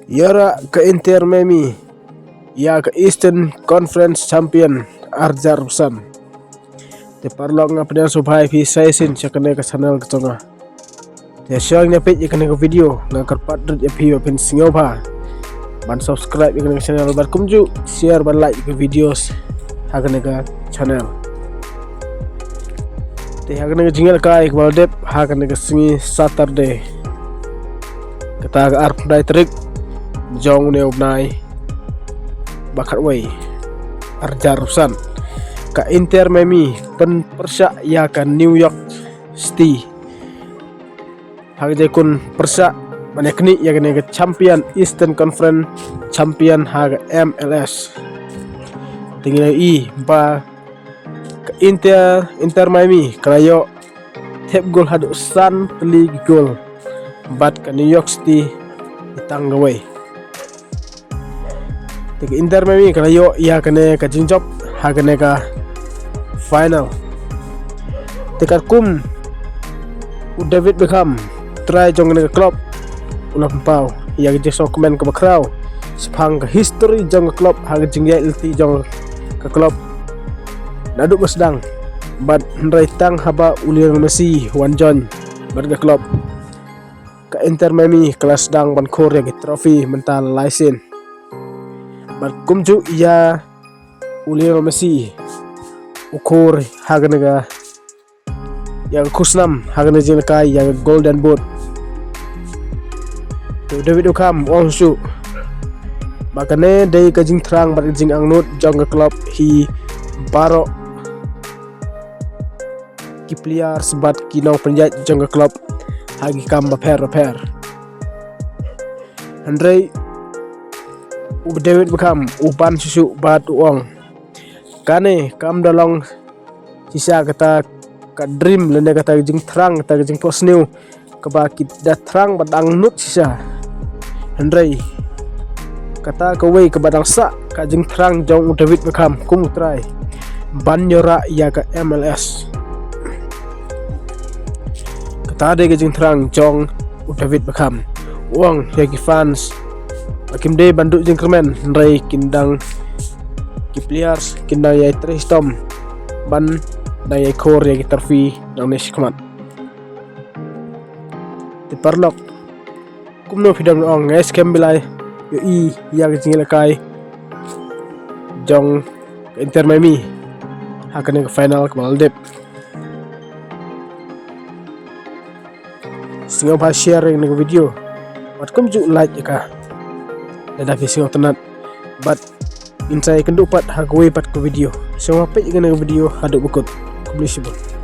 Yara ke Inter Miami, ya ke Eastern Conference Champion Arjarusan. Te parlong ngapnya subhai fi saisin chakane ke channel ke tonga. Te share nya page ikane ke video ngakar patret ya phi pin singoba. Ban subscribe ikane ke channel bar kumju, share ban like ke videos hakane ke channel. Te hakane ke jingal kai ke baldep hakane ke singi Saturday. Kata ke arp dai trik jong ne obnai bakat way Arjarusan ka Inter Miami pen persa ya ka New York City hagje kun persa manekni ya ke champion Eastern Conference champion haga MLS tinggal i ba ka Inter Miami krayo tep gol hadu san league goal bat ka New York City itanggaway. Tiga Inter Miami krayo ia kene ka jingjop hagane ka final. Tikar kum David Beckham try jong ne klub ulah pau ia ge so komen ke bakraw sepang ke history jong klub haga jingjai ilti jong ke klub naduk mesdang bat ndrai tang haba Lionel Messi wan jon bat ke klub ka Inter Miami kelas dang ban Korea ge trofi mental license bat kumju ia Lionel Messi ukur haganaga yang kusnam hagana jenaka yang golden boot David Beckham also makane day kajing terang bat jing angnut jong ke klub hi baro ki players bat kinong penjat jong ke klub hagi kam repair Andre David Beckham uban susu bat uang kane kam dalong sisa kata ka dream lene kata jing terang kata jing posnew keba kita terang badang nut sisa Andre kata kawai ke badang sa ka jing terang jong David Beckham kum try banyora ya ka MLS kata de jing terang jong David Beckham uang yagi fans Akim de banduk jengkermen Ray kindang ki players kindang yai tristom ban da yai kor yai terfi nang nesh kamat ti parlok kumno fidang ong es kembilai yo i yang jingil kai jong Inter Miami hakane ke final ke Maldep singo pa sharing ni video wat kumju like ka dan dah vising tenat but insai kendupat hagwe pat ke video semua page ke video haduk bukut publishable.